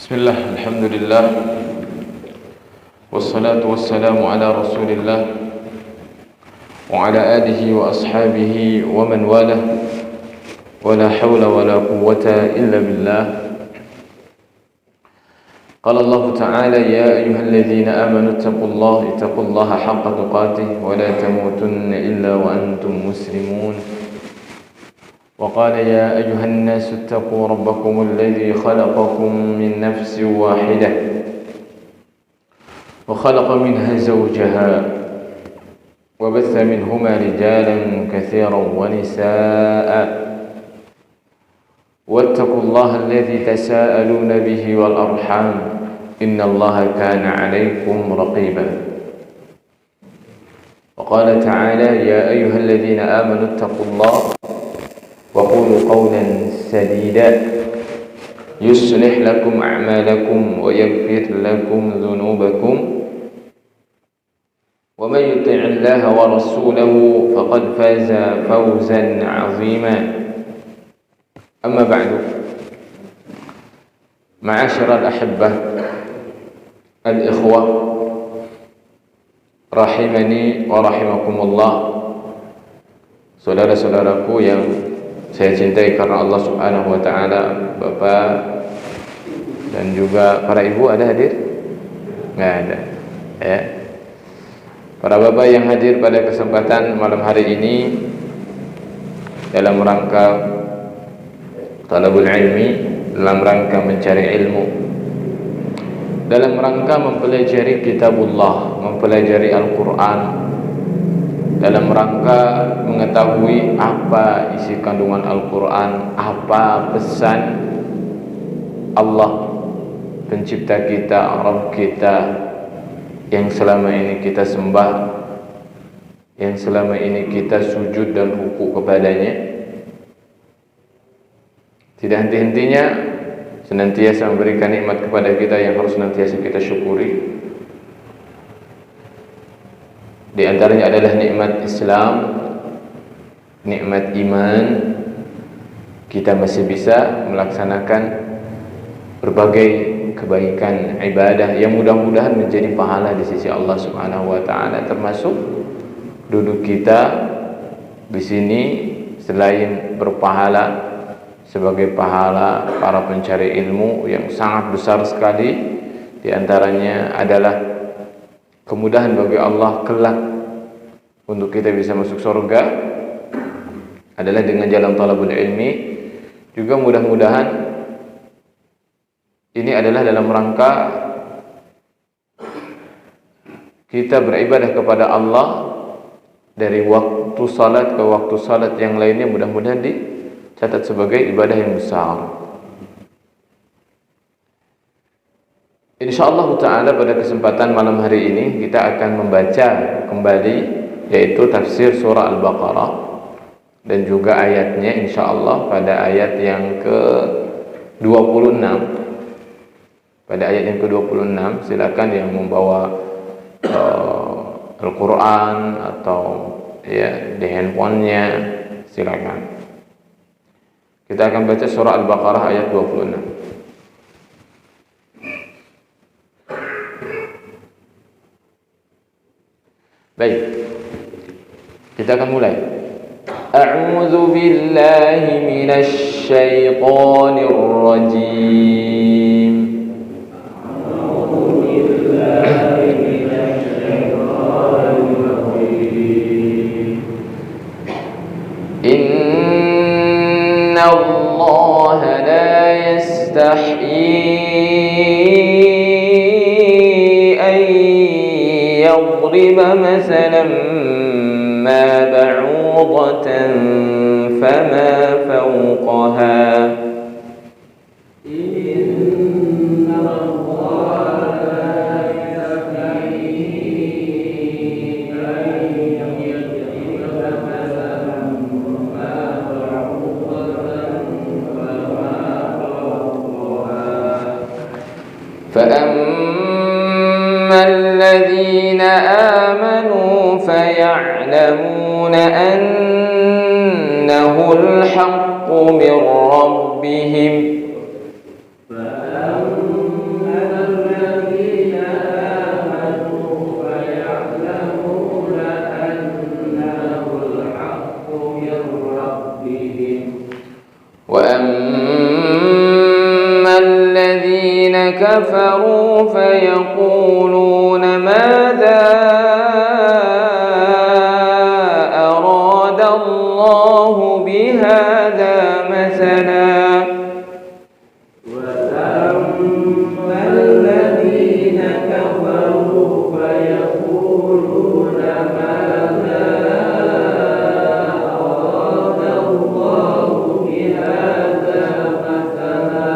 Bismillah, alhamdulillah, wassalatu wassalamu ala rasulillah wa ala alihi wa ashabihi wa man walah, wa la hawla wa la quwwata illa billah. Qala Allah Ta'ala, ya ayyuhalladzina amanu ittaqullaha haqqa tuqatih wa la tamutunna illa wa antum muslimun. وقال يا أيها الناس اتقوا ربكم الذي خلقكم من نفس واحدة وخلق منها زوجها وبث منهما رجالا كثيرا ونساء واتقوا الله الذي تساءلون به والأرحام إن الله كان عليكم رقيبا. وقال تعالى يا أيها الذين آمنوا اتقوا الله وقولوا قولا سديدا يصلح لكم أعمالكم ويغفر لكم ذنوبكم ومن يطع الله ورسوله فقد فاز فوزا عظيما. أما بعد، معاشر الأحبة الإخوة rahimani wa rahimakumullah, saudara-saudaraku yang saya cintai karena Allah Subhanahu wa Ta'ala, Bapak dan juga para ibu. Ada hadir? Nggak ada ya. Para bapak yang hadir pada kesempatan malam hari ini dalam rangka talabul ilmi, dalam rangka mencari ilmu, dalam rangka mempelajari kitabullah, mempelajari Al-Quran, dalam rangka mengetahui apa isi kandungan Al-Quran, apa pesan Allah pencipta kita, Rabb kita yang selama ini kita sembah, yang selama ini kita sujud dan ruku kepadanya. Tidak henti-hentinya senantiasa memberikan nikmat kepada kita yang harus senantiasa kita syukuri. Di antaranya adalah nikmat Islam, nikmat iman. Kita masih bisa melaksanakan berbagai kebaikan ibadah yang mudah-mudahan menjadi pahala di sisi Allah Subhanahu wa Ta'ala, termasuk duduk kita di sini selain berpahala sebagai pahala para pencari ilmu yang sangat besar sekali. Di antaranya adalah kemudahan bagi Allah kelak untuk kita bisa masuk surga adalah dengan jalan talabul ilmi. Juga mudah-mudahan ini adalah dalam rangka kita beribadah kepada Allah dari waktu salat ke waktu salat yang lainnya, mudah-mudahan dicatat sebagai ibadah yang besar. InsyaAllah ta'ala pada kesempatan malam hari ini kita akan membaca kembali yaitu tafsir surah Al-Baqarah dan juga ayatnya insyaallah pada ayat yang ke-26. Pada ayat yang ke-26 silakan yang membawa Al-Quran atau ya di handphonenya silakan. Kita akan baca surah Al-Baqarah ayat 26. Baik, kita akan mulai. A'udzu billahi minasy syaithanir rajim. A'udzu billahi minasy syaithanir rajim. Inna Allah la yastahyi يضرب مثلا ما بعوضة فما فوقها إن الله لا يستحيي أن يضرب مثلا ما بعوضة فما فوقها فأما الذين آمنوا فيعلمون أنه الحق من ربهم فأما كفروا فيقولون ماذا أراد الله بهذا مثلا وأما الذين كفروا فيقولون ماذا أراد الله بهذا مثلا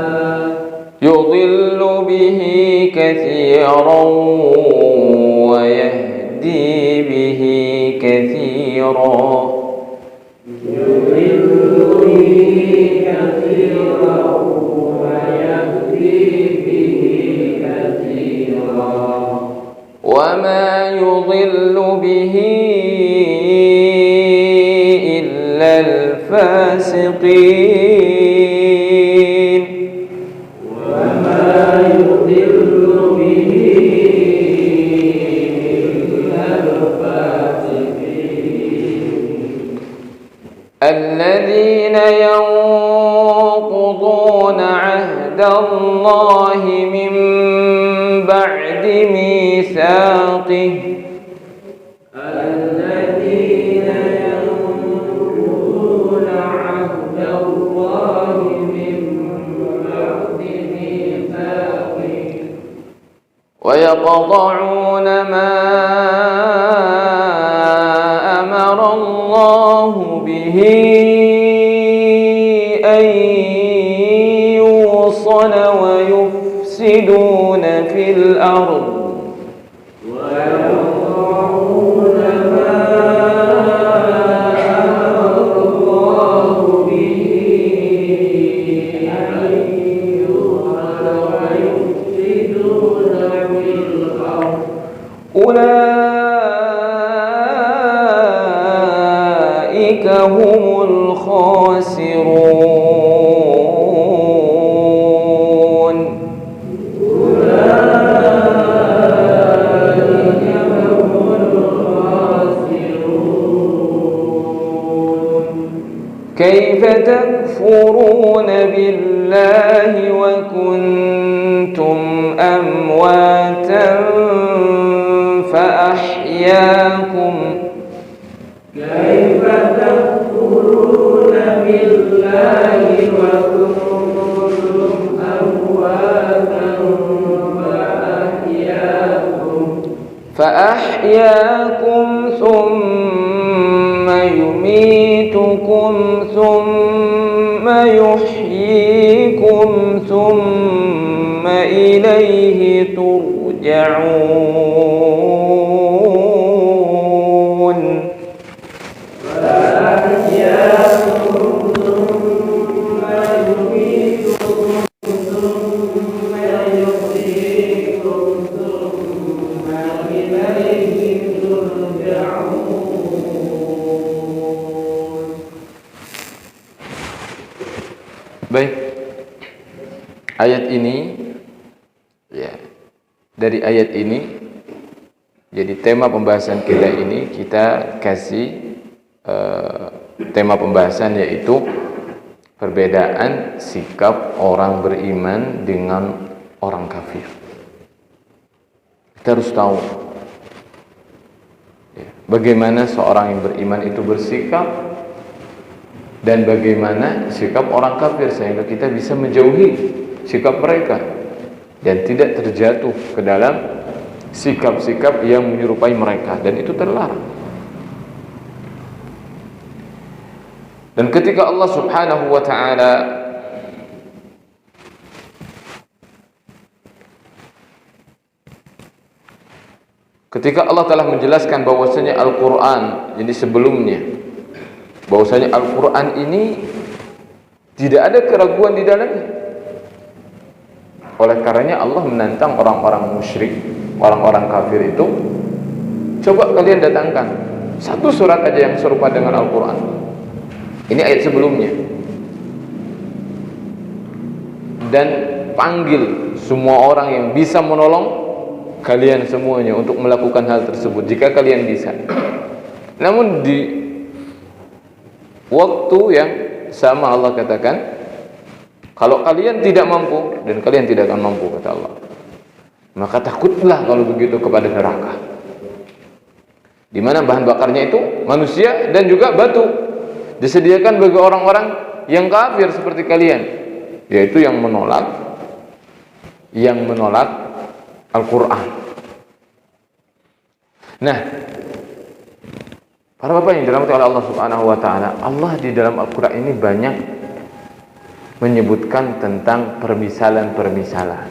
يضل به كثيرا ويهدي به كثيرا وما يضل به إلا الفاسقين وما يضل به إلا الفاسقين الذين ينقضون عهد الله من بعد ميثاقه الذين ينقضون عهد الله من بعد ميثاقه ويقطعون ما أمر الله به أن يوصل ويفسدون في الأرض ويقطعون ما أمر الله به أن يوصل ويفسدون في الأرض أولئك هم الخاسرون كيف تكفرون بالله وكنتم أمواتا فأحياكم كيف تكفرون بالله وكنتم أمواتا فأحياكم ثم يميتكم ثم يحييكم ثم إليه ترجعون فأحياكم ثم يميتكم ثم يحييكم ثم إليه ترجعون. Baik, ayat ini ya, dari ayat ini jadi tema pembahasan kita ini kita kasih tema pembahasan yaitu perbedaan sikap orang beriman dengan orang kafir. Kita harus tahu ya, bagaimana seorang yang beriman itu bersikap dan bagaimana sikap orang kafir sehingga kita bisa menjauhi sikap mereka dan tidak terjatuh ke dalam sikap-sikap yang menyerupai mereka, dan itu terlarang. Dan ketika Allah Subhanahu wa taala ketika Allah telah menjelaskan bahwasanya Al-Qur'an, jadi sebelumnya bahwasanya Al-Quran ini tidak ada keraguan di dalamnya. Oleh karenanya Allah menantang orang-orang musyrik, orang-orang kafir itu, coba kalian datangkan satu surat aja yang serupa dengan Al-Quran. Ini ayat sebelumnya. Dan panggil semua orang yang bisa menolong kalian semuanya untuk melakukan hal tersebut jika kalian bisa. Namun di waktu yang sama Allah katakan, kalau kalian tidak mampu, dan kalian tidak akan mampu, kata Allah. maka takutlah kalau begitu kepada neraka, di mana bahan bakarnya itu manusia dan juga batu, disediakan bagi orang-orang yang kafir seperti kalian, yaitu yang menolak Al-Quran. Nah, para bapak yang dirahmati oleh Allah Subhanahu wa taala, Allah di dalam Al-Quran ini banyak menyebutkan tentang permisalan-permisalan,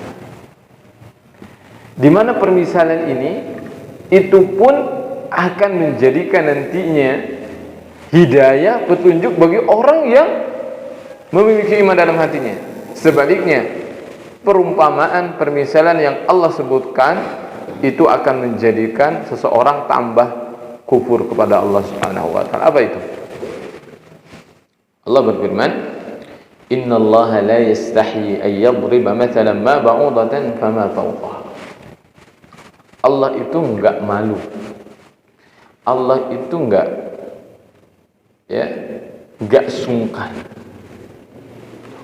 di mana permisalan ini itu pun akan menjadikan nantinya hidayah, petunjuk bagi orang yang memiliki iman dalam hatinya. Sebaliknya, perumpamaan, permisalan yang Allah sebutkan itu akan menjadikan seseorang tambah kufur kepada Allah Subhanahu wa taala. Apa itu? Allah berfirman, "Innallaha la yastahi an yadriba mathalan ma ba'udatan fama fawqaha." Allah itu enggak malu. Allah itu enggak sungkan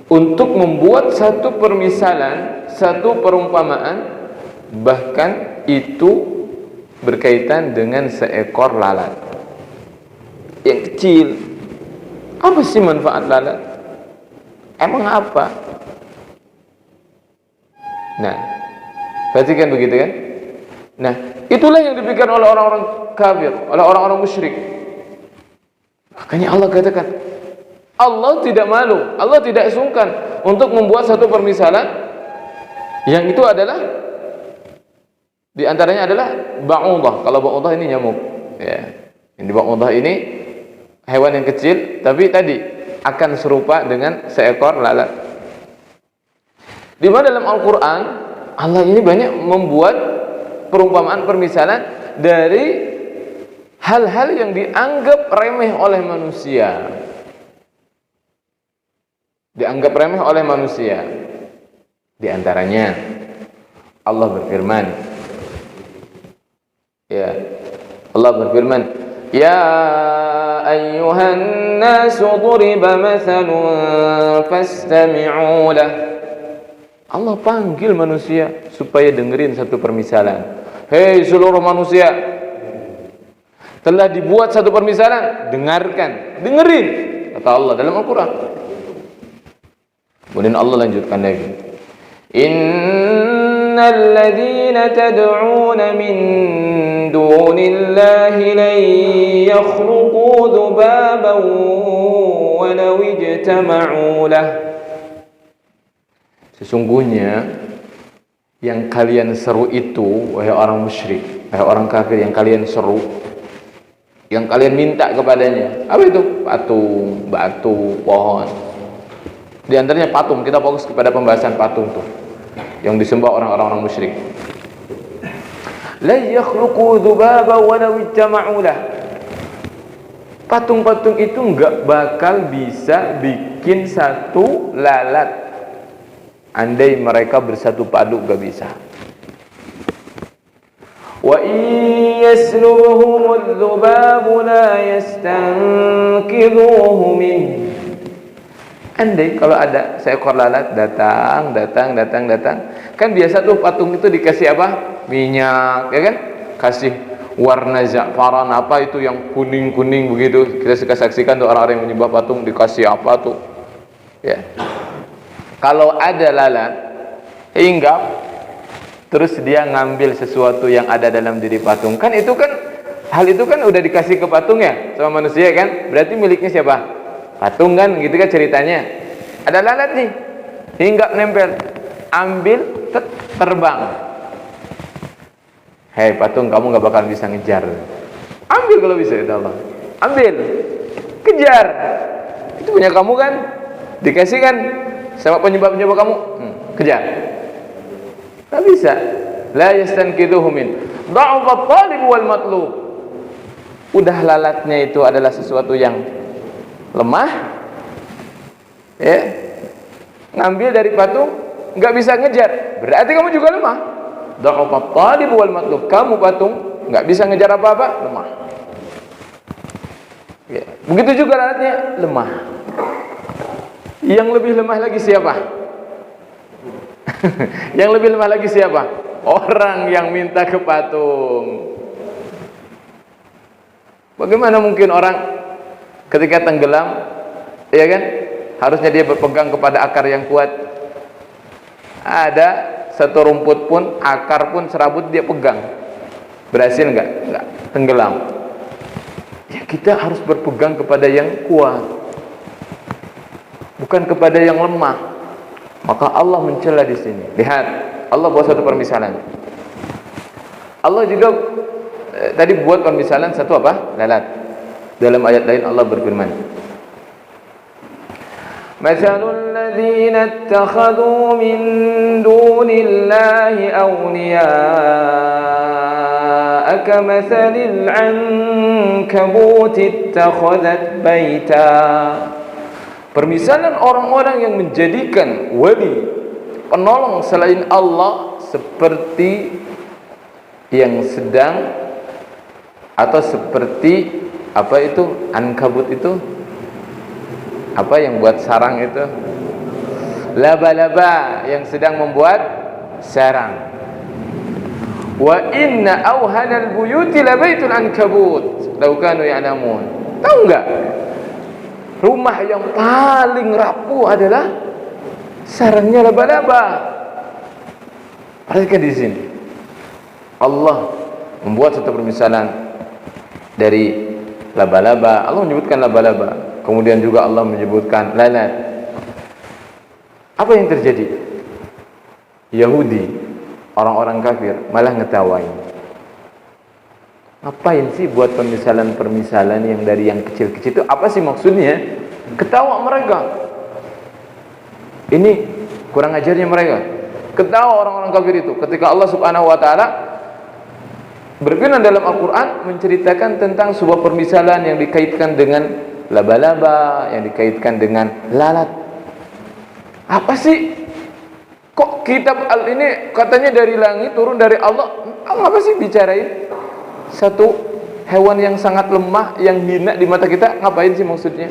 untuk membuat satu permisalan, satu perumpamaan, bahkan itu berkaitan dengan seekor lalat yang kecil. Apa sih manfaat lalat? Emang apa? Nah, perhatikan begitu kan? Nah, itulah yang dipikirkan oleh orang-orang kafir, oleh orang-orang musyrik. Makanya Allah katakan, Allah tidak malu, Allah tidak sungkan untuk membuat satu permisalan yang itu adalah, di antaranya adalah ba'udah. Kalau ba'udah ini nyamuk, ya. Yang ba'udah ini hewan yang kecil, tapi tadi akan serupa dengan seekor lalat. Di mana dalam Al-Quran Allah ini banyak membuat perumpamaan, permisalan dari hal-hal yang dianggap remeh oleh manusia. Dianggap remeh oleh manusia. Di antaranya Allah berfirman, Allah berfirman, "Ya ayyuhan nasu duriba mathalun fastami'u lah." Allah panggil manusia supaya dengerin satu permisalan. Hei seluruh manusia, telah dibuat satu permisalan, dengarkan, dengerin, kata Allah dalam Al-Quran. Kemudian Allah lanjutkan lagi, "Innal ladzina tad'una min dunillahi lan yakhluqu dhubaban walau ijtama'u lah." Sesungguhnya yang kalian seru itu, wahai orang musyrik, wahai orang kafir, yang kalian seru, yang kalian minta kepadanya, apa itu? Patung, batu, pohon. Di antaranya patung. Kita fokus kepada pembahasan patung tuh, yang disembah orang-orang musyrik. La yakhluqu dzubaba wa law ijtama'u lah. Patung-patung itu enggak bakal bisa bikin satu lalat. Andai mereka bersatu padu, enggak bisa. Wa yaslubhumudz dzubabu la yastanqidhuhu min. Andai kalau ada seekor lalat datang, kan biasa tuh patung itu dikasih apa? Minyak, ya kan? Kasih warna za'faran apa itu yang kuning-kuning begitu. Kita suka saksikan tuh orang-orang yang menyembah patung dikasih apa tuh. Ya. Kalau ada lalat hinggap, terus dia ngambil sesuatu yang ada dalam diri patung, kan itu kan, hal itu kan udah dikasih ke patung ya sama manusia kan, berarti miliknya siapa? Patung kan, gitu kan ceritanya. Ada lalat nih, hinggap nempel, ambil, terbang. Hei patung, kamu gak bakal bisa ngejar. Ambil kalau bisa, kata Allah. Ambil, kejar. Itu punya kamu kan, dikasih kan sama penyembah-penyembah kamu, kejar. Tak bisa. La yastanqidhuhu min dha'fat talib wal matlub. Udah lalatnya itu adalah sesuatu yang lemah, ya, ngambil dari patung nggak bisa ngejar, berarti kamu juga lemah. Dha'fat talib wal matlub. Kamu patung nggak bisa ngejar apa-apa, lemah. Ya. Begitu juga lalatnya lemah. Yang lebih lemah lagi siapa? Yang lebih lemah lagi siapa? orang yang minta ke patung. Bagaimana mungkin orang ketika tenggelam, ya kan, harusnya dia berpegang kepada akar yang kuat. Ada satu rumput pun, akar pun, serabut dia pegang, berhasil nggak? Nggak, tenggelam. Ya, kita harus berpegang kepada yang kuat, bukan kepada yang lemah. Maka Allah mencela di sini. Lihat, Allah buat satu permisalan. Allah juga tadi buat permisalan satu apa? Lalat. Dalam ayat lain Allah berfirman, "Matsalul ladzina ittakhadhu min dunillahi awliya'a kamatsalil 'ankabuti ittakhadhat baita." Permisalan orang-orang yang menjadikan wali, penolong selain Allah seperti yang sedang atau seperti apa itu? Ankabut itu apa yang buat sarang itu? Laba-laba yang sedang membuat sarang. Wa inna awhanal buyuti labaitul ankabut law kanu ya'lamun. Tahu enggak? Rumah yang paling rapuh adalah sarangnya laba-laba. Perhatikan di sini. Allah membuat satu permisalan dari laba-laba. Allah menyebutkan laba-laba. Kemudian juga Allah menyebutkan lalat. Apa yang terjadi? Yahudi, orang-orang kafir malah ngetawain. Ngapain sih buat permisalan-permisalan yang dari yang kecil-kecil itu? Apa sih maksudnya? Ketawa mereka. Ini kurang ajarnya mereka. Ketawa orang-orang kafir itu ketika Allah Subhanahu wa taala berfirman dalam Al-Qur'an menceritakan tentang sebuah permisalan yang dikaitkan dengan laba-laba, yang dikaitkan dengan lalat. Apa sih? Kok kitab ini katanya dari langit turun dari Allah? Apa sih bicarain satu hewan yang sangat lemah, yang hina di mata kita? Ngapain sih maksudnya?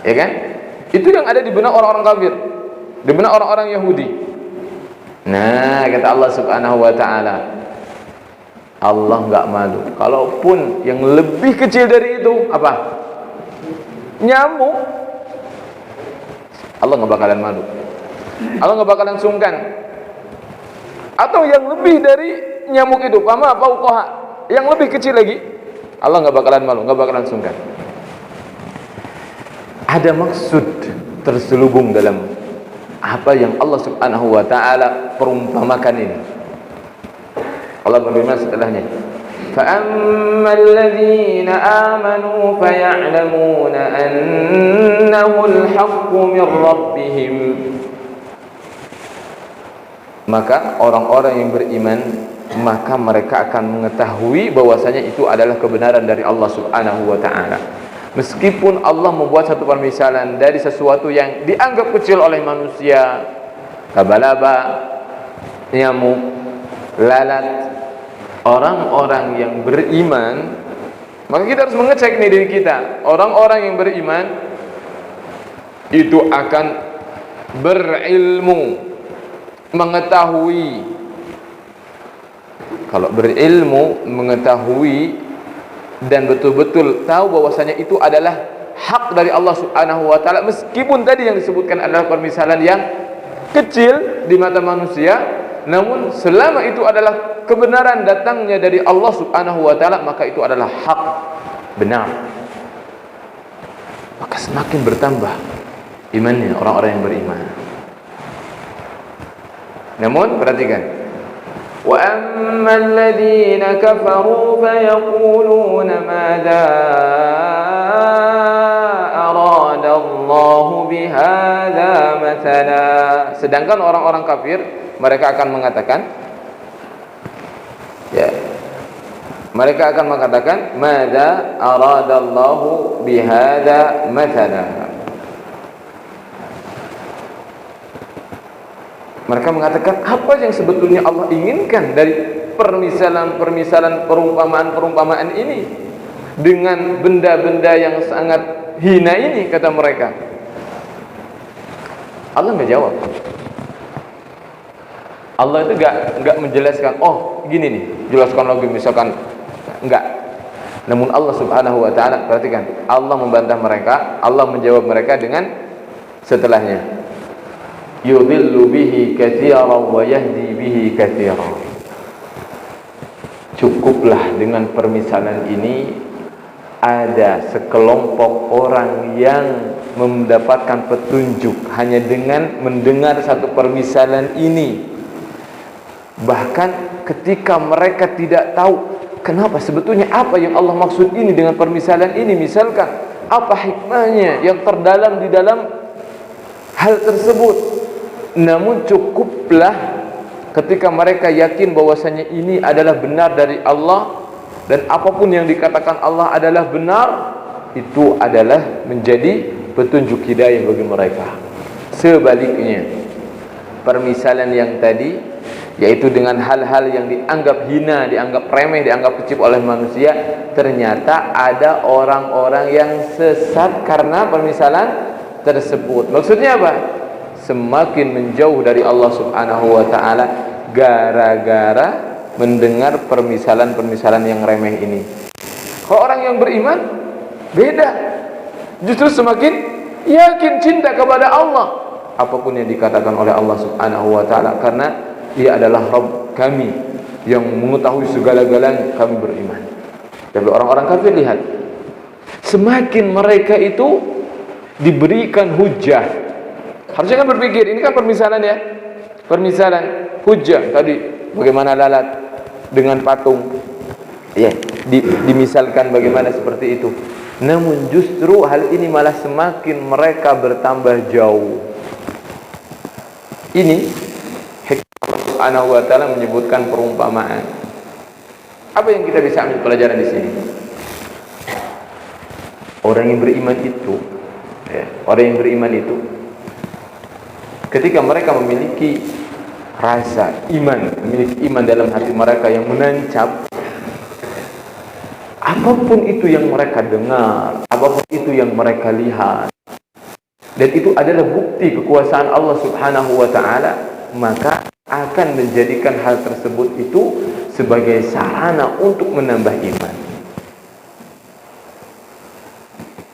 Ya kan? Itu yang ada di benak orang-orang kafir, di benak orang-orang Yahudi. Nah, kata Allah Subhanahu wa taala, Allah enggak malu. Kalaupun yang lebih kecil dari itu apa? Nyamuk. Allah enggak bakalan malu. Allah enggak bakalan sungkan. Atau yang lebih dari nyamuk itu, fama fauqaha, yang lebih kecil lagi, Allah enggak bakalan malu, enggak bakalan sungkan. Ada maksud terselubung dalam apa yang Allah Subhanahu wa taala perumpamakan ini. Allah berfirman setelahnya, فَأَمَّا الَّذِينَ آمَنُوا فَيَعْلَمُونَ أَنَّهُ الْحَقُّ مِنْ رَبِّهِمْ. Maka orang-orang yang beriman, maka mereka akan mengetahui bahwasanya itu adalah kebenaran dari Allah Subhanahu wa taala. Meskipun Allah membuat satu permisalan dari sesuatu yang dianggap kecil oleh manusia, laba-laba, nyamuk, lalat, orang-orang yang beriman, maka kita harus mengecek nih diri kita. Orang-orang yang beriman itu akan berilmu, mengetahui. Kalau berilmu, mengetahui dan betul-betul tahu bahwasanya itu adalah hak dari Allah Subhanahu wa taala, meskipun tadi yang disebutkan adalah permisalan yang kecil di mata manusia, namun selama itu adalah kebenaran datangnya dari Allah Subhanahu wa taala, maka itu adalah hak benar. Maka semakin bertambah imannya orang-orang yang beriman. Namun perhatikan, وَأَمَّا الَّذِينَ كَفَرُوا فَيَقُولُونَ مَاذَا أَرَادَ اللَّهُ بِهَذَا مَثَلًا. Sedangkan orang-orang kafir, mereka akan mengatakan, ya, mereka akan mengatakan, مَاذَا أَرَادَ اللَّهُ بِهَذَا مَثَلًا. Mereka mengatakan, apa yang sebetulnya Allah inginkan dari permisalan-permisalan, perumpamaan-perumpamaan ini dengan benda-benda yang sangat hina ini, kata mereka. Allah enggak jawab. Allah itu enggak menjelaskan, oh gini nih, jelaskan lagi misalkan, enggak. Namun Allah Subhanahu wa taala, perhatikan, Allah membantah mereka, Allah menjawab mereka dengan setelahnya. Yudhillu bihi katsiran wa yahdi bihi katsiran. Cukuplah dengan permisalan ini, ada sekelompok orang yang mendapatkan petunjuk hanya dengan mendengar satu permisalan ini. Bahkan ketika mereka tidak tahu kenapa sebetulnya apa yang Allah maksud ini dengan permisalan ini, misalkan apa hikmahnya yang terdalam di dalam hal tersebut, namun cukuplah ketika mereka yakin bahwasanya ini adalah benar dari Allah, dan apapun yang dikatakan Allah adalah benar, itu adalah menjadi petunjuk hidayah bagi mereka. Sebaliknya, permisalan yang tadi, yaitu dengan hal-hal yang dianggap hina, dianggap remeh, dianggap kecil oleh manusia, ternyata ada orang-orang yang sesat karena permisalan tersebut. Maksudnya apa? Semakin menjauh dari Allah Subhanahu wa taala gara-gara mendengar permisalan-permisalan yang remeh ini. Kalau orang yang beriman beda, justru semakin yakin cinta kepada Allah apapun yang dikatakan oleh Allah Subhanahu wa taala, karena Dia adalah Rabb kami yang mengetahui segala-galanya, kami beriman. Tapi orang-orang kafir, lihat, semakin mereka itu diberikan hujah, harusnya kan berpikir, ini kan permisalan ya, permisalan hujah tadi, bagaimana lalat dengan patung, ya, dimisalkan bagaimana seperti itu. Namun justru hal ini malah semakin mereka bertambah jauh. Ini Allah Subhanahu wa taala menyebutkan perumpamaan. Apa yang kita bisa ambil pelajaran di sini? Orang yang beriman itu, ya, orang yang beriman itu, ketika mereka memiliki rasa iman, memiliki iman dalam hati mereka yang menancap, apapun itu yang mereka dengar, apapun itu yang mereka lihat, dan itu adalah bukti kekuasaan Allah Subhanahu wa taala, maka akan menjadikan hal tersebut itu sebagai sarana untuk menambah iman.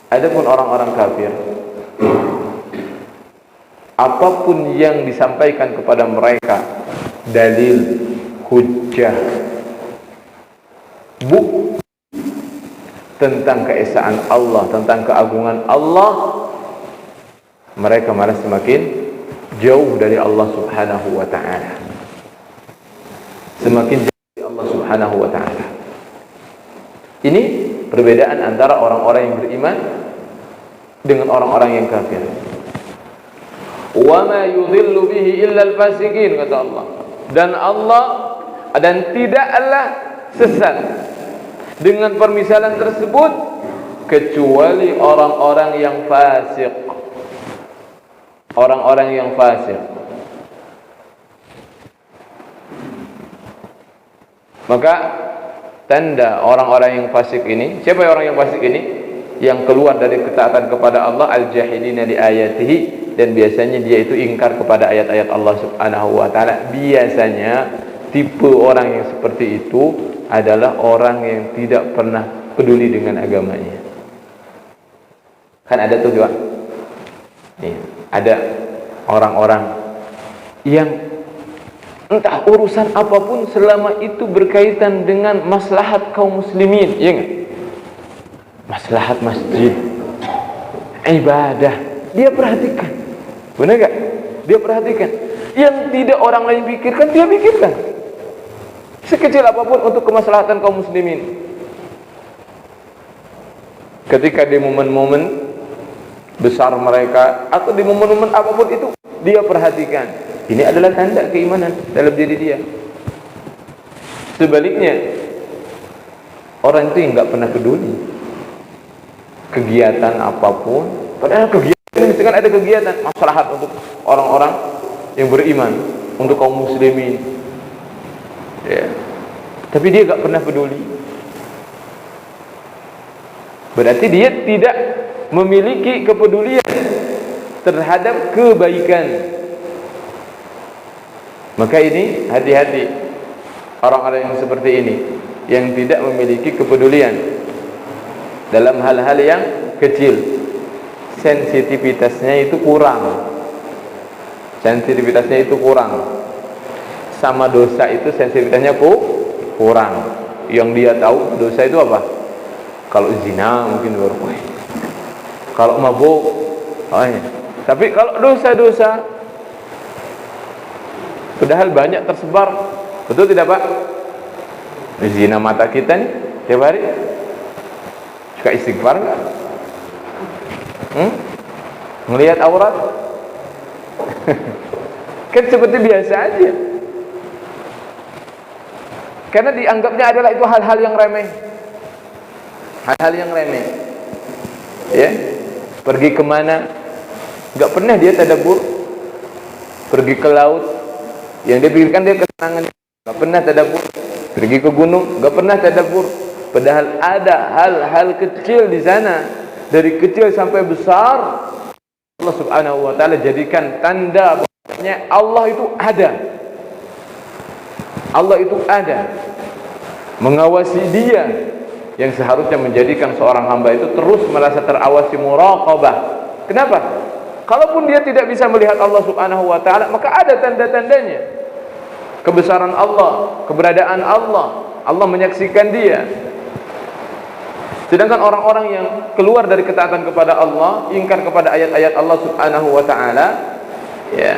Adapun orang-orang kafir, apapun yang disampaikan kepada mereka, dalil, hujjah, bukti tentang keesaan Allah, tentang keagungan Allah, mereka malah semakin jauh dari Allah Subhanahu wa ta'ala, semakin jauh dari Allah Subhanahu wa ta'ala. Ini perbedaan antara orang-orang yang beriman dengan orang-orang yang kafir. Wa ma yudhillu bihi illa al-fasiqin, kata Allah. Dan tidaklah sesat dengan permisalan tersebut kecuali orang-orang yang fasik. Orang-orang yang fasik. Maka tanda orang-orang yang fasik ini, siapa orang yang fasik ini? Yang keluar dari ketaatan kepada Allah, al-jahilina li ayatihi, dan biasanya dia itu ingkar kepada ayat-ayat Allah Subhanahu wa taala. Biasanya tipe orang yang seperti itu adalah orang yang tidak pernah peduli dengan agamanya. Kan ada tuh juga. Nih, ada orang-orang yang entah urusan apapun selama itu berkaitan dengan maslahat kaum muslimin, ya enggak? Maslahat masjid, ibadah, dia perhatikan. Benar enggak? Dia perhatikan. Yang tidak orang lain pikirkan, dia pikirkan. Sekecil apapun untuk kemaslahatan kaum muslimin. Ketika di momen-momen besar mereka atau di momen-momen apapun itu, dia perhatikan. Ini adalah tanda keimanan dalam diri dia. Sebaliknya, orang itu yang enggak pernah peduli kegiatan apapun, padahal kegiatan itu kan ada kegiatan maslahat untuk orang-orang yang beriman, untuk kaum muslimin, ya. Tapi dia enggak pernah peduli. Berarti dia tidak memiliki kepedulian terhadap kebaikan. Maka ini hati-hati orang-orang yang seperti ini, yang tidak memiliki kepedulian dalam hal-hal yang kecil. Sensitivitasnya itu kurang. Sensitivitasnya itu kurang. Sama dosa itu sensitivitasnya kurang. Yang dia tahu dosa itu apa? Kalau zina mungkin baru. Kalau mabuk. Tapi kalau dosa-dosa, padahal banyak tersebar. Betul tidak Pak? Zina mata kita nih tiap hari. Suka istighfar enggak? Melihat aurat? Kan seperti biasa aja. Karena dianggapnya adalah itu hal-hal yang remeh. Hal-hal yang remeh. Ya. Pergi kemana? Enggak pernah dia tadabbur. Pergi ke laut, yang dia pikirkan dia kesenangan. Enggak pernah tadabbur. Pergi ke gunung, enggak pernah tadabbur. Padahal ada hal-hal kecil di sana, dari kecil sampai besar. Allah Subhanahu wa taala jadikan tanda bahwasanya Allah itu ada. Allah itu ada, mengawasi dia, yang seharusnya menjadikan seorang hamba itu terus merasa terawasi, muraqabah. Kenapa? Kalaupun dia tidak bisa melihat Allah Subhanahu wa taala, maka ada tanda-tandanya. Kebesaran Allah, keberadaan Allah, Allah menyaksikan dia. Sedangkan orang-orang yang keluar dari ketaatan kepada Allah, ingkar kepada ayat-ayat Allah Subhanahu wa taala, ya,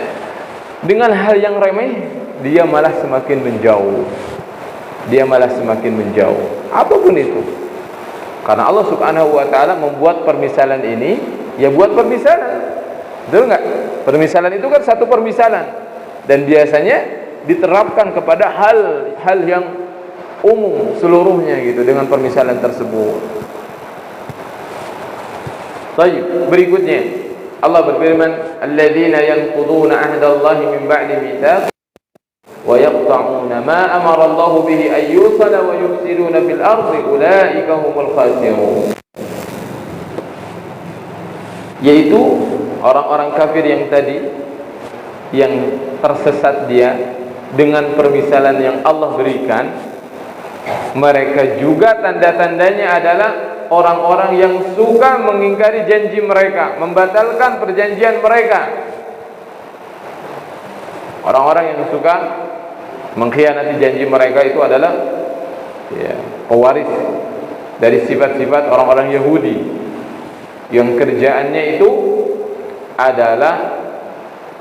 dengan hal yang remeh, dia malah semakin menjauh. Dia malah semakin menjauh. Apapun itu. Karena Allah Subhanahu wa taala membuat permisalan ini, ya buat permisalan. Betul enggak? Permisalan itu kan satu permisalan, dan biasanya diterapkan kepada hal-hal yang umum seluruhnya gitu dengan permisalan tersebut. Baik, berikutnya Allah berfirman, "Alladzina yanquduna 'ahdallahi min ba'di mitsaq wa yaqta'una ma amara Allah bihi an yusala wa yufsiduna fil ardi ulaika humul khasirun." Yaitu orang-orang kafir yang tadi, yang tersesat dia dengan permisalan yang Allah berikan. Mereka juga tanda-tandanya adalah orang-orang yang suka mengingkari janji mereka, membatalkan perjanjian mereka. Orang-orang yang suka mengkhianati janji mereka itu adalah pewaris dari sifat-sifat orang-orang Yahudi, yang kerjaannya itu adalah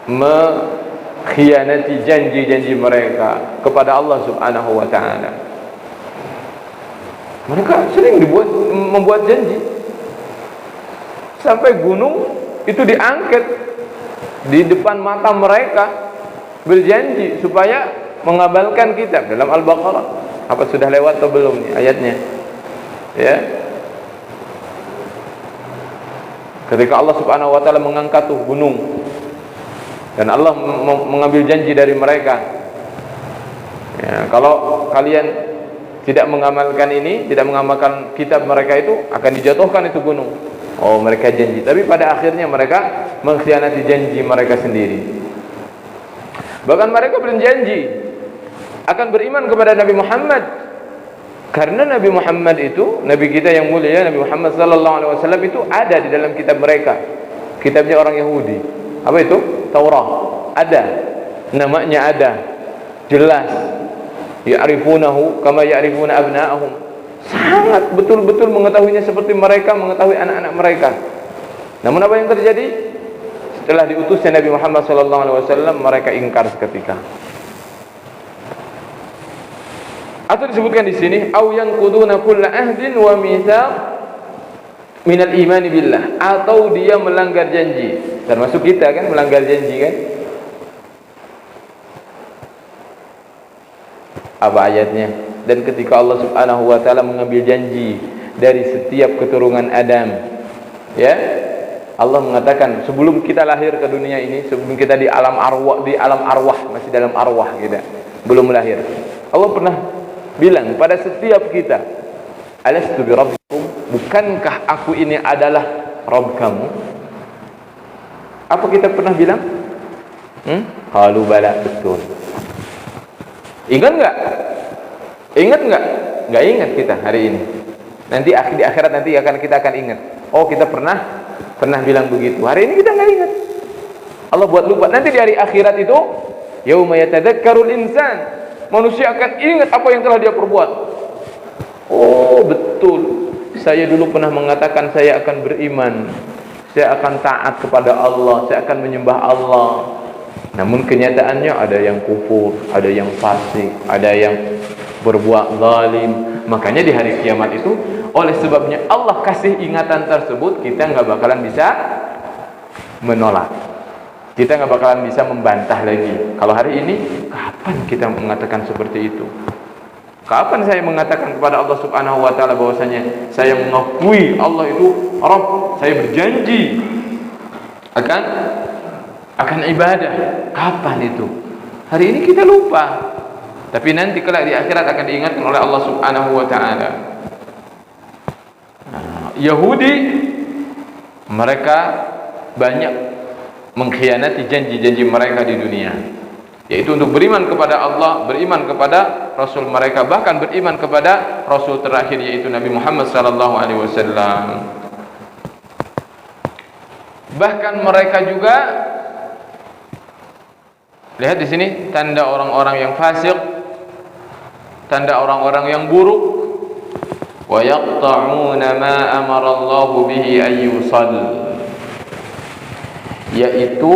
mengkhianati janji-janji mereka kepada Allah Subhanahu wa taala. Mereka sering membuat janji. Sampai gunung itu diangkat di depan mata mereka, berjanji supaya mengabalkan kitab dalam Al-Baqarah. Apa sudah lewat atau belum nih ayatnya? Ya. Ketika Allah Subhanahu wa taala mengangkat tuh gunung, dan Allah mengambil janji dari mereka. Ya, kalau kalian tidak mengamalkan ini, tidak mengamalkan kitab mereka, itu akan dijatuhkan itu gunung. Oh, mereka janji, tapi pada akhirnya mereka mengkhianati janji mereka sendiri. Bahkan mereka berjanji akan beriman kepada Nabi Muhammad, karena Nabi Muhammad itu, Nabi kita yang mulia, Nabi Muhammad sallallahu alaihi wasallam itu ada di dalam kitab mereka. Kitabnya orang Yahudi. Apa itu? Taurat. Ada. Namanya ada. Jelas. Ya'rifunahu kama ya'rifuna abna'ahum. Sangat betul-betul mengetahuinya seperti mereka mengetahui anak-anak mereka. Namun apa yang terjadi? Setelah diutusnya Nabi Muhammad SAW, mereka ingkar seketika. Atau disebutkan di sini, au yanquduna kulla ahdin wa mitsaq minal iman billah, atau dia melanggar janji. Termasuk kita kan melanggar janji kan? Apa ayatnya? Dan ketika Allah Subhanahu wa taala mengambil janji dari setiap keturunan Adam, ya, Allah mengatakan sebelum kita lahir ke dunia ini, sebelum kita di alam arwah, masih dalam arwah kita, belum lahir, Allah pernah bilang pada setiap kita, alastu bi rabbikum, bukankah aku ini adalah Rabb kamu? Apa kita pernah bilang? Qalu bala, betul. Ingat nggak? Ingat nggak? Nggak ingat kita hari ini. Nanti di akhirat nanti kita akan ingat. Oh, kita pernah bilang begitu. Hari ini kita nggak ingat. Allah buat lupa. Nanti di hari akhirat itu, yauma yatadzakkarul insan, manusia akan ingat apa yang telah dia perbuat. Oh, betul. Saya dulu pernah mengatakan saya akan beriman, saya akan taat kepada Allah, saya akan menyembah Allah. Namun kenyataannya ada yang kufur, ada yang fasik, ada yang berbuat zalim. Makanya di hari kiamat itu, oleh sebabnya Allah kasih ingatan tersebut, kita nggak bakalan bisa menolak, kita nggak bakalan bisa membantah lagi. Kalau hari ini, kapan kita mengatakan seperti itu? Kapan saya mengatakan kepada Allah Subhanahu wa taala bahwasanya saya mengakui Allah itu Rabb, saya berjanji akan ibadah? Kapan itu? Hari ini kita lupa. Tapi nanti kelak di akhirat akan diingatkan oleh Allah Subhanahu wa taala. Yahudi mereka banyak mengkhianati janji-janji mereka di dunia, yaitu untuk beriman kepada Allah, beriman kepada Rasul mereka, bahkan beriman kepada Rasul terakhir yaitu Nabi Muhammad sallallahu alaihi wasallam. Bahkan mereka juga, lihat di sini tanda orang-orang yang fasik, tanda orang-orang yang buruk. Wa yaqta'una ma amara Allah bihi ayyusal, yaitu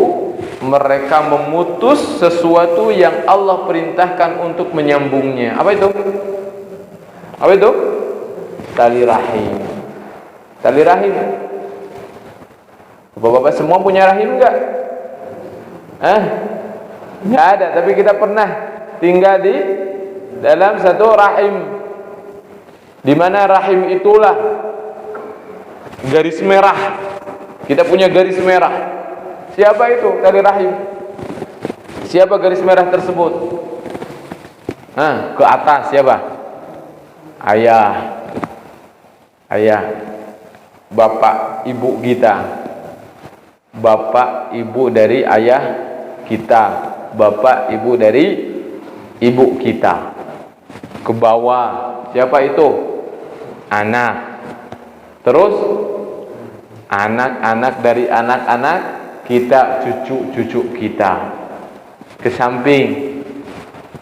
mereka memutus sesuatu yang Allah perintahkan untuk menyambungnya. Apa itu? Apa itu? Tali rahim. Tali rahim. Bapak-bapak semua punya rahim enggak? Enggak ada, tapi kita pernah tinggal di dalam satu rahim, di mana rahim itulah garis merah. Kita punya garis merah. Siapa itu tali rahim? Siapa garis merah tersebut? Ke atas siapa? Ayah, bapak ibu kita, bapak ibu dari ayah kita, bapak ibu dari ibu kita. Ke bawah siapa itu? Anak. Terus anak-anak dari anak-anak kita, cucu-cucu kita. Ke samping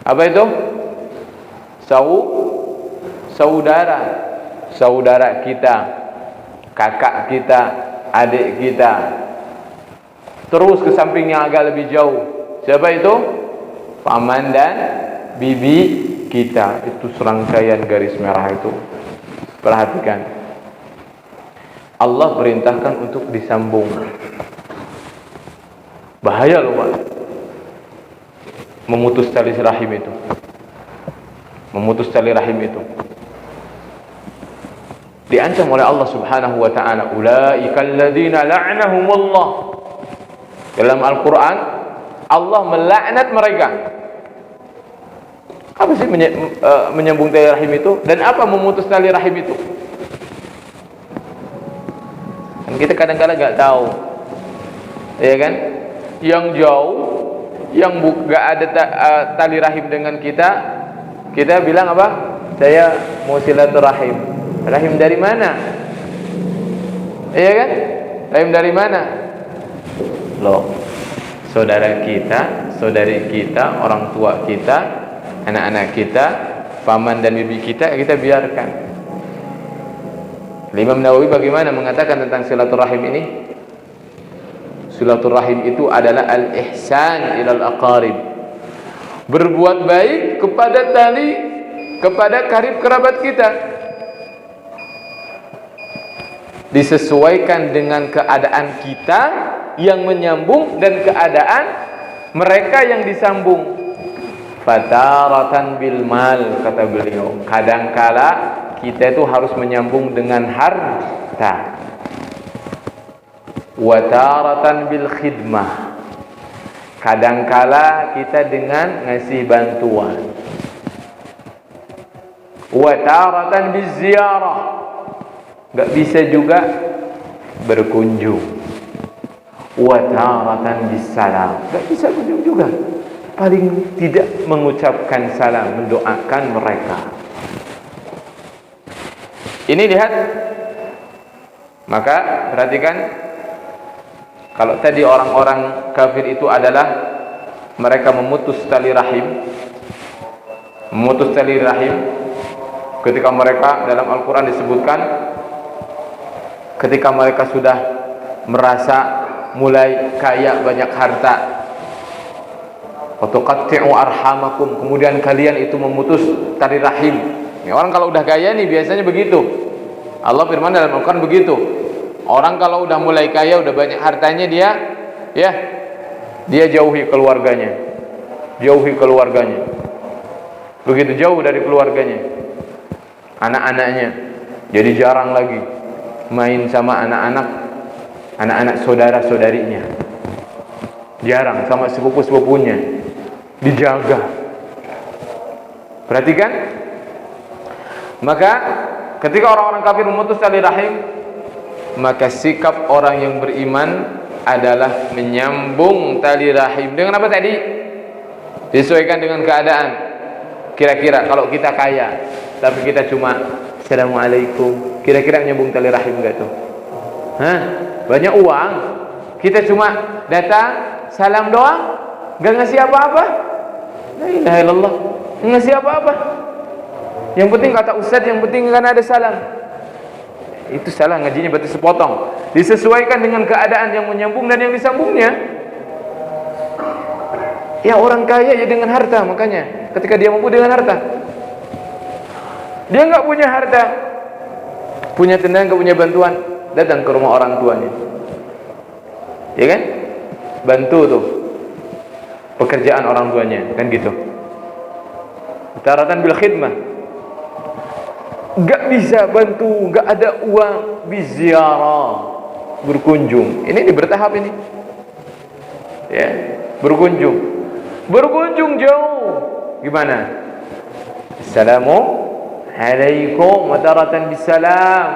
apa itu? Saudara kita, kakak kita, adik kita. Terus ke samping yang agak lebih jauh, siapa itu? Paman dan bibi kita. Itu serangkaian garis merah itu. Perhatikan, Allah perintahkan untuk disambung. Bahaya loh Pak, memutus tali rahim itu. Memutus tali rahim itu diancam oleh Allah Subhanahu wa taala. Ulaikal ladzina la'anahumullah. Dalam Al-Qur'an Allah melaknat mereka. Apa sih menyambung tali rahim itu, dan apa memutus tali rahim itu? Dan kita kadang-kadang nggak tahu, ya kan? Yang jauh, yang nggak ada tali rahim dengan kita, kita bilang apa? Saya mau silaturahim. Rahim dari mana? Iya kan? Rahim dari mana? Loh, saudara kita, saudari kita, orang tua kita, anak-anak kita, paman dan bibi kita biarkan. Imam Nawawi bagaimana mengatakan tentang silaturahim ini? Silaturahim itu adalah al-ihsan ilal aqarib, berbuat baik kepada karib kerabat kita, disesuaikan dengan keadaan kita yang menyambung dan keadaan mereka yang disambung. Fataratan bil mal, kata beliau, kadangkala kita itu harus menyambung dengan harta. Wataratan bil khidmah, kadangkala kita dengan ngasih bantuan. Wataratan biz ziarah, enggak bisa juga berkunjung. Wataratan bis salam, enggak bisa kunjung juga. paling tidak mengucapkan salam, mendoakan mereka. Ini lihat, maka perhatikan, kalau tadi orang-orang kafir itu adalah mereka memutus tali rahim, ketika mereka dalam Al-Quran disebutkan, ketika mereka sudah merasa mulai kaya, banyak harta, watuqatti'u arhamakum, kemudian kalian itu memutus tali rahim. Ya, orang kalau udah kaya nih biasanya begitu. Allah firman dalam Al-Quran begitu. Orang kalau udah mulai kaya, udah banyak hartanya, dia jauhi keluarganya. Begitu jauh dari keluarganya, anak-anaknya, jadi jarang lagi main sama anak-anak saudara-saudarinya, jarang sama sepupu-sepupunya, dijaga. Perhatikan, maka ketika orang-orang kafir memutus tali rahim, maka sikap orang yang beriman adalah menyambung tali rahim. Dengan apa tadi? Disesuaikan dengan keadaan. Kira-kira kalau kita kaya tapi kita cuma assalamualaikum, kira-kira nyambung tali rahim enggak tuh? Banyak uang, kita cuma datang salam doang, enggak ngasih apa-apa. La ilaha illallah, enggak ngasih apa-apa. Yang penting kata ustaz, yang penting kan ada salam. Itu salah, ngajinya berarti sepotong. Disesuaikan dengan keadaan yang menyambung dan yang disambungnya. Ya, orang kaya ya dengan harta, makanya ketika dia mampu dengan harta. Dia nggak punya harta, punya tenaga, punya bantuan, datang ke rumah orang tuanya, ya kan? Bantu tuh pekerjaan orang tuanya, kan gitu. Taratan bil khidmah. Nggak bisa bantu, nggak ada uang, biziarah, berkunjung. Ini bertahap ini, ya, berkunjung jauh. Gimana? Assalamualaikum, wataratan bisalam.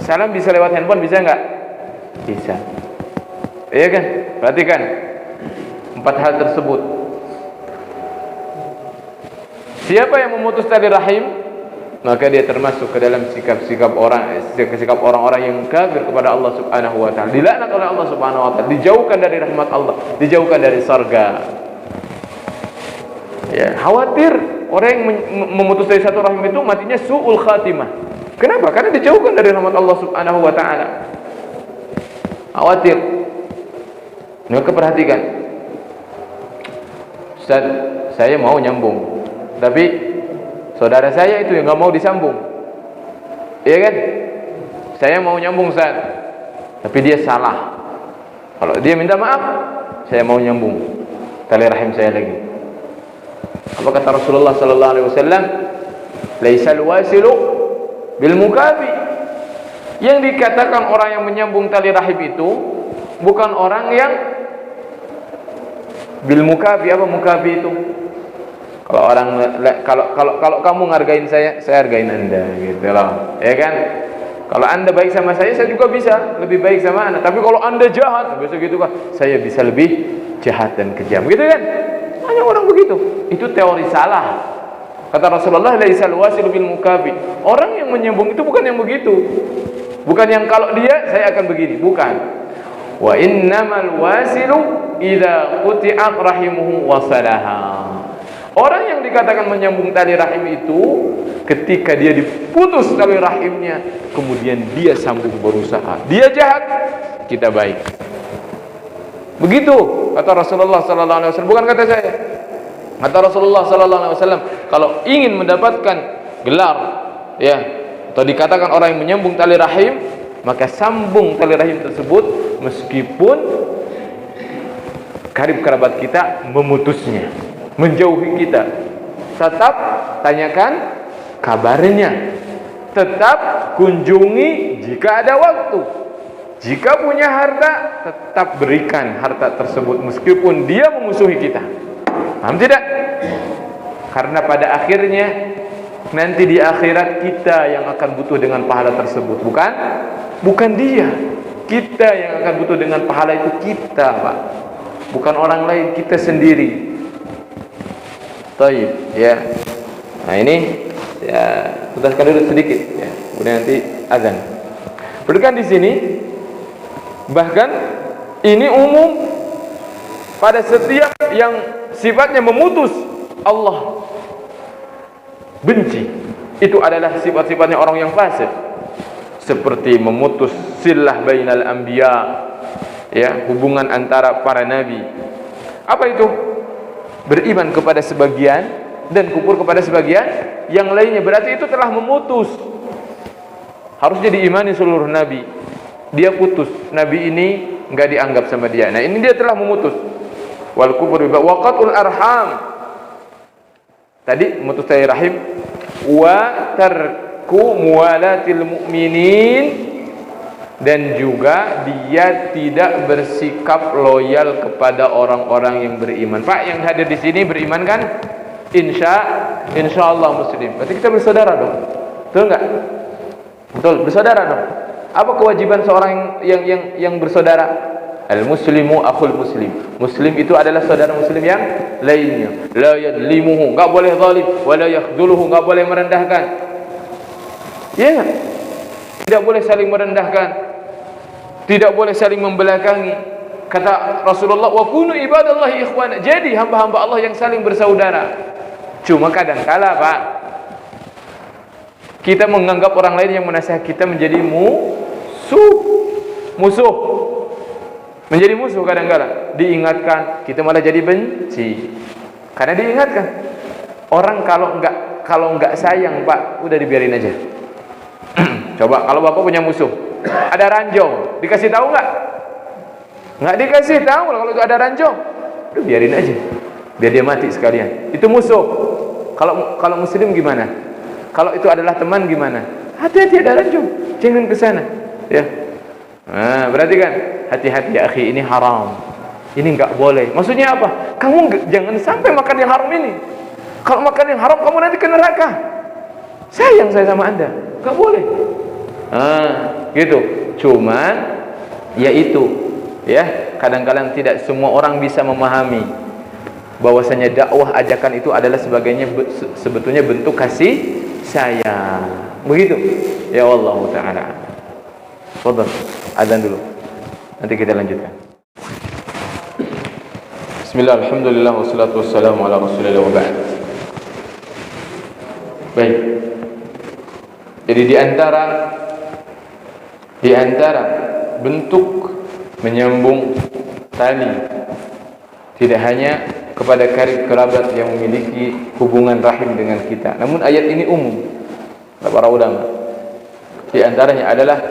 Salam bisa lewat handphone, bisa nggak? Bisa. Iya kan? Perhatikan 4 hal tersebut. Siapa yang memutus tali rahim, maka dia termasuk ke dalam sikap orang-orang yang kafir kepada Allah Subhanahu wa taala, dilaknat oleh Allah Subhanahu wa taala, dijauhkan dari rahmat Allah, dijauhkan dari surga. Ya, khawatir orang yang memutus dari satu rahim itu matinya su'ul khatimah. Kenapa? Karena dijauhkan dari rahmat Allah Subhanahu wa taala. Khawatir. Maka perhatikan, Ustaz, saya mau nyambung, tapi saudara saya itu yang nggak mau disambung, iya kan? Saya mau nyambung, Ustaz, tapi dia salah. Kalau dia minta maaf, saya mau nyambung tali rahim saya lagi. Apa kata Rasulullah sallallahu alaihi wasallam? Laisal wasilu bil mukafi. Yang dikatakan orang yang menyambung tali rahim itu bukan orang yang bil mukafi. Apa mukafi itu? Kalau orang, kalau kamu ngargain saya hargain Anda, gitu loh, ya kan? Kalau Anda baik sama saya juga bisa lebih baik sama Anda. Tapi kalau Anda jahat, biasa gitu kan, saya bisa lebih jahat dan kejam, gitu kan? Hanya orang begitu. Itu teori salah. Kata Rasulullah, laisal wasilu bil mukafi. Orang yang menyambung itu bukan yang begitu. Bukan yang kalau dia saya akan begini, bukan. Wa innamal wasilu idza quti'at rahimuhu wasalaha. Orang yang dikatakan menyambung tali rahim itu ketika dia diputus tali rahimnya, kemudian dia sambung berusaha. Dia jahat, kita baik. Begitu kata Rasulullah sallallahu alaihi wasallam, bukan kata saya. Kata Rasulullah sallallahu alaihi wasallam, kalau ingin mendapatkan gelar, ya, atau dikatakan orang yang menyambung tali rahim, maka sambung tali rahim tersebut meskipun karib kerabat kita memutusnya, menjauhi kita. Tetap tanyakan kabarnya, tetap kunjungi jika ada waktu. Jika punya harta, tetap berikan harta tersebut meskipun dia memusuhi kita. Paham tidak? Karena pada akhirnya nanti di akhirat kita yang akan butuh dengan pahala tersebut, bukan dia. Kita yang akan butuh dengan pahala itu kita, Pak. Bukan orang lain, kita sendiri. Taib, ya. Nah ini ya, putarkan dulu sedikit ya. Kemudian nanti azan. Perhatikan di sini, bahkan ini umum pada setiap yang sifatnya memutus Allah benci. Itu adalah sifat-sifatnya orang yang fasik, seperti memutus silah bainal anbiya, ya, hubungan antara para nabi. Apa itu? Beriman kepada sebagian dan kufur kepada sebagian yang lainnya, berarti itu telah memutus. Harusnya diimani seluruh nabi, dia putus, nabi ini enggak dianggap sama dia. Nah ini dia telah memutus. Wal kufur bi waqatul arham, tadi memutus tali rahim. Wa tarku muwalatil mu'minin, dan juga dia tidak bersikap loyal kepada orang-orang yang beriman. Pak yang hadir di sini beriman kan? Insya Allah muslim. Berarti kita bersaudara dong. Betul enggak? Betul, bersaudara dong. Apa kewajiban seorang yang bersaudara? Al-muslimu akhul muslim. Muslim itu adalah saudara muslim yang lainnya. La yadlimuhu, enggak boleh zalim, wala yakhdhuluhu, enggak boleh merendahkan. Ya. Tidak boleh saling merendahkan. Tidak boleh saling membelakangi. Kata Rasulullah, wa kunu ibadallahi ikhwana. Jadi hamba-hamba Allah yang saling bersaudara. Cuma kadang-kala, Pak, kita menganggap orang lain yang menasihati kita menjadi musuh. Menjadi musuh kadang-kala. Diingatkan, kita malah jadi benci. Karena diingatkan. Orang kalau enggak sayang, Pak, udah dibiarin aja. Coba kalau Bapak punya musuh, ada ranjau, dikasih tahu enggak? Enggak dikasih tahu kalau itu ada ranjau. Udah biarin aja. Biar dia mati sekalian. Itu musuh. Kalau muslim gimana? Kalau itu adalah teman gimana? Hati-hati, ada ranjau. Jangan ke sana. Ya. Nah, berarti kan hati-hati ya akhi, ini haram. Ini enggak boleh. Maksudnya apa? Kamu jangan sampai makan yang haram ini. Kalau makan yang haram kamu nanti ke neraka. Sayang saya sama Anda. Enggak boleh. Gitu. Cuma ya itu, ya, kadang-kadang tidak semua orang bisa memahami bahwasanya dakwah ajakan itu adalah sebetulnya bentuk kasih sayang. Begitu. Ya Allah taala. Fadhal, azan dulu. Nanti kita lanjutkan. Bismillah, alhamdulillah, wassalatu wassalamu ala rasulillah wa ba'd. Baik. Jadi di antara bentuk menyambung tali tidak hanya kepada karib kerabat yang memiliki hubungan rahim dengan kita, namun ayat ini umum para ulama. Di antaranya adalah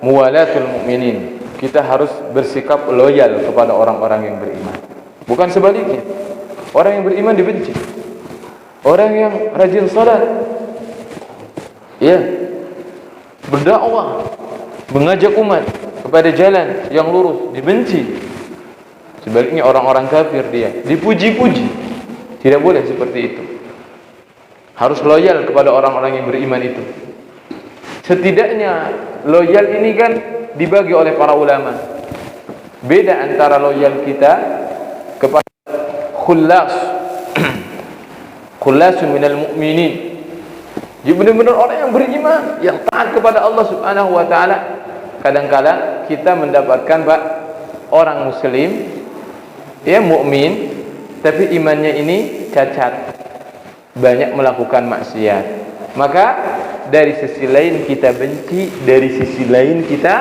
muwalatul mu'minin. Kita harus bersikap loyal kepada orang-orang yang beriman. Bukan sebaliknya. Orang yang beriman dibenci. Orang yang rajin salat, ya, berdakwah, mengajak umat kepada jalan yang lurus, dibenci. Sebaliknya orang-orang kafir dia dipuji-puji. Tidak boleh seperti itu. Harus loyal kepada orang-orang yang beriman itu. Setidaknya loyal ini kan dibagi oleh para ulama. Beda antara loyal kita kepada khullasun minal mu'minin. Jadi benar-benar orang yang beriman, yang taat kepada Allah Subhanahu wa taala. Kadang-kala kita mendapatkan, Pak, orang muslim, ya, mukmin, tapi imannya ini cacat. Banyak melakukan maksiat. Maka dari sisi lain kita benci, dari sisi lain kita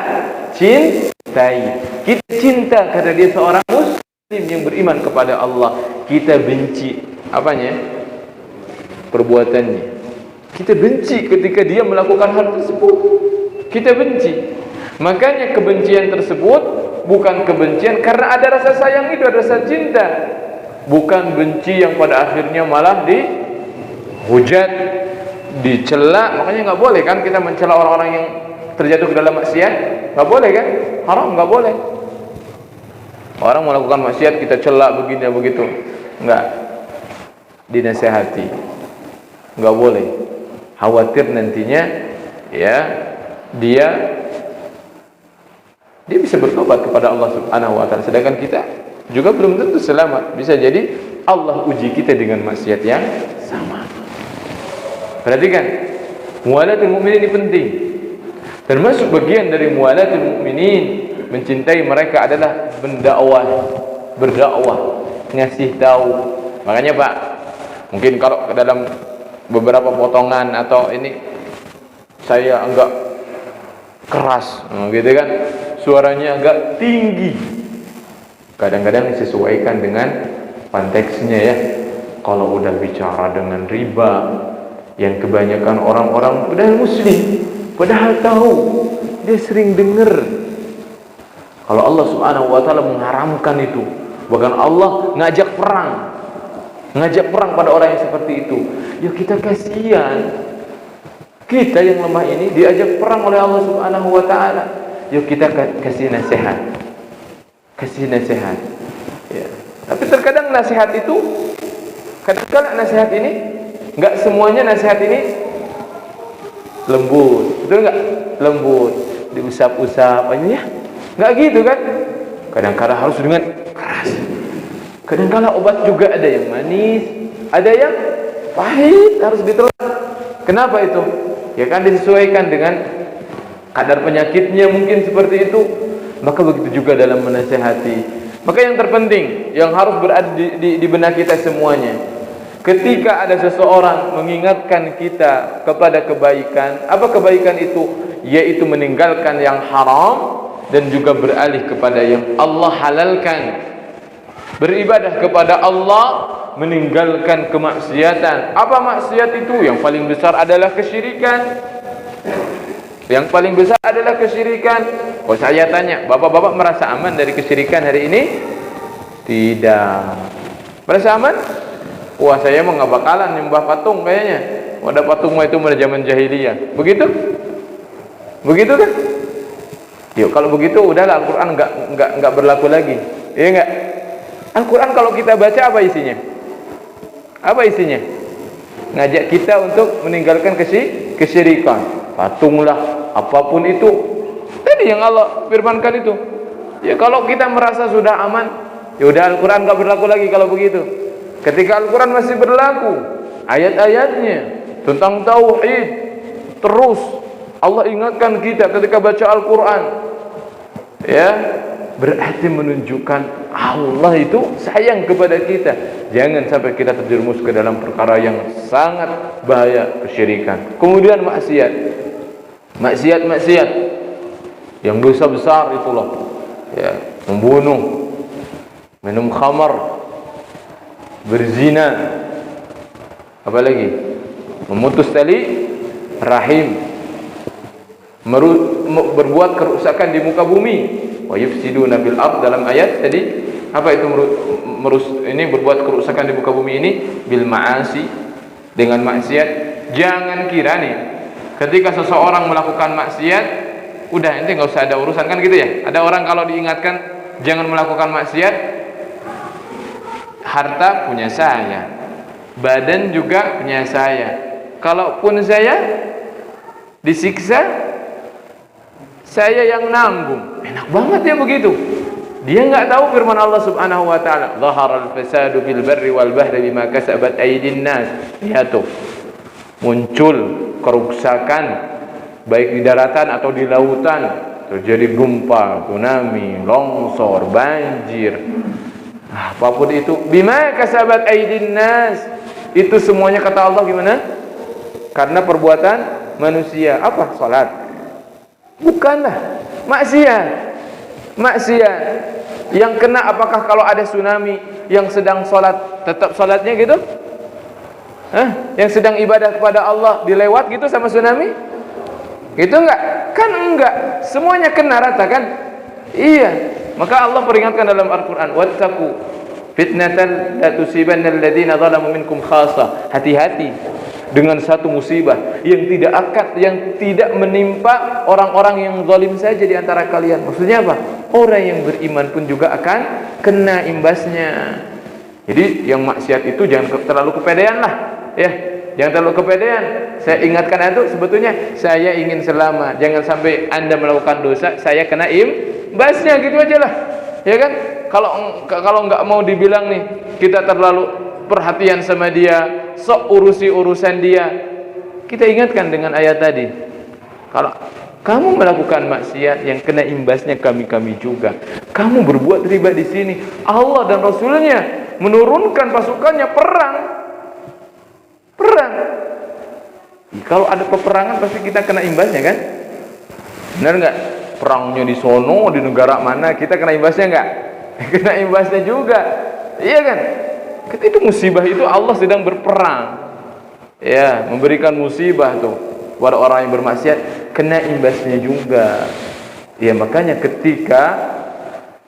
cintai. Kita cinta karena dia seorang muslim yang beriman kepada Allah. Kita benci apanya? Perbuatannya. Kita benci ketika dia melakukan hal tersebut. Kita benci. Makanya kebencian tersebut bukan kebencian karena ada rasa sayang, itu ada rasa cinta. Bukan benci yang pada akhirnya malah dihujat, dicela. Makanya nggak boleh kan kita mencela orang-orang yang terjatuh ke dalam maksiat. Nggak boleh kan? Haram, nggak boleh. Orang melakukan maksiat kita cela begini begitu, nggak. Dinasihati, nggak boleh. Khawatir nantinya, ya, dia bisa bertobat kepada Allah Subhanahu wa taala, sedangkan kita juga belum tentu selamat. Bisa jadi Allah uji kita dengan maksiat yang sama. Perhatikan, muwalatul mukminin ini penting. Termasuk bagian dari muwalatul mukminin, mencintai mereka adalah berdakwah, ngasih tahu. Makanya Pak, mungkin kalau ke dalam beberapa potongan atau ini saya agak keras, gitu kan, suaranya agak tinggi. Kadang-kadang disesuaikan dengan konteksnya ya. Kalau udah bicara dengan riba, yang kebanyakan orang-orang padahal muslim, padahal tahu, dia sering dengar. Kalau Allah Subhanahu wa taala mengharamkan itu, bahkan Allah ngajak perang pada orang yang seperti itu. Ya kita kasihan. Kita yang lemah ini diajak perang oleh Allah Subhanahu wa taala. Yuk kita kasih nasihat. Ya. Tapi terkadang nasihat itu, kadang-kadang nasihat ini enggak semuanya nasihat ini lembut. Betul enggak? Lembut, diusap-usap aja ya. Enggak gitu kan? Kadang-kadang harus dengan keras. Kadang-kadang obat juga ada yang manis, ada yang pahit, harus ditelan. Kenapa itu? Ya kan disesuaikan dengan kadar penyakitnya, mungkin seperti itu. Maka begitu juga dalam menasihati. Maka yang terpenting, yang harus berada di benak kita semuanya, ketika ada seseorang mengingatkan kita kepada kebaikan, apa kebaikan itu? Yaitu meninggalkan yang haram dan juga beralih kepada yang Allah halalkan. Beribadah kepada Allah, meninggalkan kemaksiatan. Apa maksiat itu? Yang paling besar adalah kesyirikan. Yang paling besar adalah kesyirikan. Oh, saya tanya, bapak-bapak merasa aman dari kesyirikan hari ini? Tidak. Merasa aman? Wah, saya mah nggak bakalan nyembah patung kayaknya. Ada patung mah itu pada zaman jahiliyah. Begitu? Begitu kan? Yuk, kalau begitu udahlah, Al-Quran nggak berlaku lagi. Iya nggak? Al-Quran kalau kita baca apa isinya? Apa isinya? Ngajak kita untuk meninggalkan kesyirikan. Patunglah, apapun itu. Tadi yang Allah firmankan itu. Ya kalau kita merasa sudah aman, ya udah Al-Quran nggak berlaku lagi kalau begitu. Ketika Al-Quran masih berlaku, ayat-ayatnya tentang tauhid, terus Allah ingatkan kita ketika baca Al-Quran, ya berarti menunjukkan Allah itu sayang kepada kita. Jangan sampai kita terjerumus ke dalam perkara yang sangat bahaya, kesyirikan. Kemudian maksiat yang dosa besar itulah, ya, membunuh, minum khamar, berzina, apalagi memutus tali rahim, berbuat kerusakan di muka bumi, wa yufsiduna bil ard. Dalam ayat tadi apa itu berbuat kerusakan di muka bumi ini? Bil ma'asi, dengan maksiat. Jangan kira nih ketika seseorang melakukan maksiat udah ente nggak usah ada urusan, kan gitu ya. Ada orang kalau diingatkan jangan melakukan maksiat, harta punya saya, badan juga punya saya, kalaupun saya disiksa saya yang nanggung. Enak banget ya begitu. Dia nggak tahu firman Allah Subhanahu wa taala, "Dhaharal fasadu fil barri wal bahri bima kasabat aydin nas." Lihat tuh, muncul kerusakan baik di daratan atau di lautan, terjadi gempa, tsunami, longsor, banjir, apapun itu, bima kasabat aydin nas. Itu semuanya kata Allah gimana? Karena perbuatan manusia. Apa? Salat. Bukanlah. Maksiat yang kena. Apakah kalau ada tsunami yang sedang salat tetap salatnya gitu? Yang sedang ibadah kepada Allah dilewat gitu sama tsunami? Gitu enggak? Kan enggak. Semuanya kena rata kan? Iya. Maka Allah peringatkan dalam Al-Quran, wattaqu fitnatan la tusibanna alladziina zalamu minkum khassah. Hati-hati dengan satu musibah yang tidak menimpa orang-orang yang zalim saja di antara kalian. Maksudnya apa? Orang yang beriman pun juga akan kena imbasnya. Jadi yang maksiat itu jangan terlalu kepedean lah, ya. Jangan terlalu kepedean. Saya ingatkan itu sebetulnya saya ingin selamat. Jangan sampai Anda melakukan dosa saya kena imbasnya, gitu aja lah. Ya kan? Kalau nggak mau dibilang nih kita terlalu perhatian sama dia, sok urusi urusan dia, kita ingatkan dengan ayat tadi. Kalau kamu melakukan maksiat, yang kena imbasnya kami juga. Kamu berbuat riba di sini, Allah dan Rasulnya menurunkan pasukannya perang. Kalau ada peperangan pasti kita kena imbasnya kan? Benar nggak? Perangnya di sono, di negara mana, kita kena imbasnya nggak? Kena imbasnya juga, iya kan? Itu musibah, itu Allah sedang berperang, ya, memberikan musibah tuh pada orang yang bermaksiat, kena imbasnya juga. Ya makanya ketika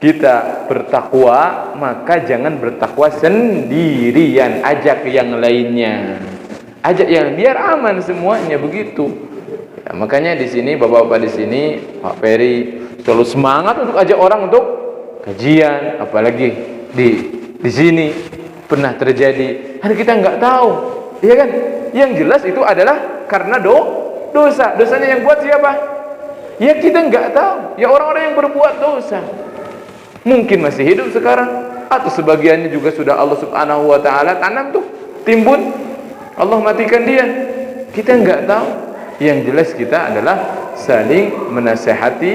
kita bertakwa, maka jangan bertakwa sendirian, ajak yang lainnya, ajak yang biar aman semuanya begitu. Ya, makanya di sini bapak-bapak di sini, Pak Ferry selalu semangat untuk ajak orang untuk kajian, apalagi di sini pernah terjadi. Hari kita nggak tahu, iya kan? Yang jelas itu adalah karena dosa. Dosanya yang buat siapa? Ya kita nggak tahu. Ya orang-orang yang berbuat dosa. Mungkin masih hidup sekarang, atau sebagiannya juga sudah Allah Subhanahu Wa Taala tanam tuh, timbun, Allah matikan dia. Kita nggak tahu. Yang jelas kita adalah saling menasehati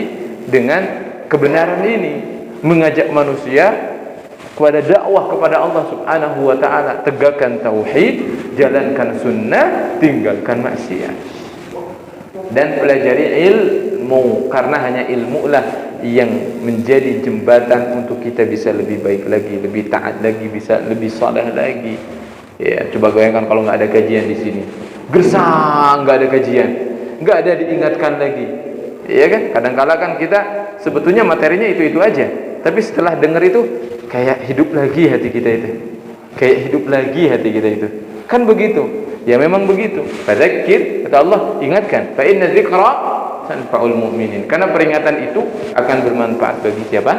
dengan kebenaran ini, mengajak manusia kepada dakwah kepada Allah Subhanahu Wa Taala, tegakkan tauhid, jalankan sunnah, tinggalkan maksiat, dan pelajari ilmu, karena hanya ilmu lah yang menjadi jembatan untuk kita bisa lebih baik lagi, lebih taat lagi, bisa lebih saleh lagi. Ya, coba bayangkan kalau nggak ada kajian di sini, gersang, nggak ada kajian, nggak ada diingatkan lagi, ya kan? Kadang-kala kan kita sebetulnya materinya itu aja, tapi setelah dengar itu kayak hidup lagi hati kita itu, kan begitu? Ya memang begitu. Fadzakir, kata Allah, ingatkan. Fa inna dzikra tanfa'ul mu'minin. Karena peringatan itu akan bermanfaat bagi siapa?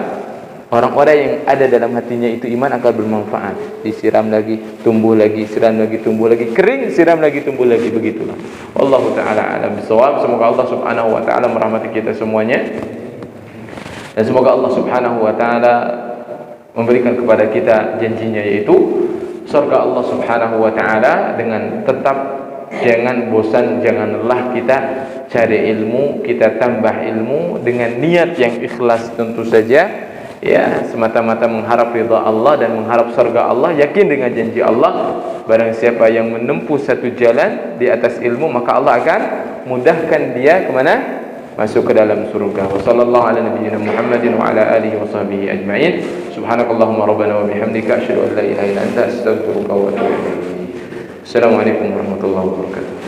Orang-orang yang ada dalam hatinya itu iman akan bermanfaat. Disiram lagi, tumbuh lagi, siram lagi, tumbuh lagi, kering, siram lagi, tumbuh lagi, begitulah. Wallahu taala a'lam bishawab. Semoga Allah Subhanahu wa taala merahmati kita semuanya. Dan semoga Allah Subhanahu wa taala memberikan kepada kita janjinya, yaitu surga Allah Subhanahu wa taala, dengan tetap jangan bosan, jangan lelah kita cari ilmu, kita tambah ilmu dengan niat yang ikhlas tentu saja, ya, semata-mata mengharap ridha Allah dan mengharap surga Allah, yakin dengan janji Allah. Barang siapa yang menempuh satu jalan di atas ilmu, maka Allah akan mudahkan dia kemana? Masuk ke dalam surga. Wa sallallahu ala nabiyyina Muhammadin wa ala alihi wa sahbihi ajma'in. Subhanakallahumma rabbana wa bihamdika asyhadu an la ilaha illa anta astaghfiruka wa atubu ilaik. Assalamualaikum warahmatullahi wabarakatuh.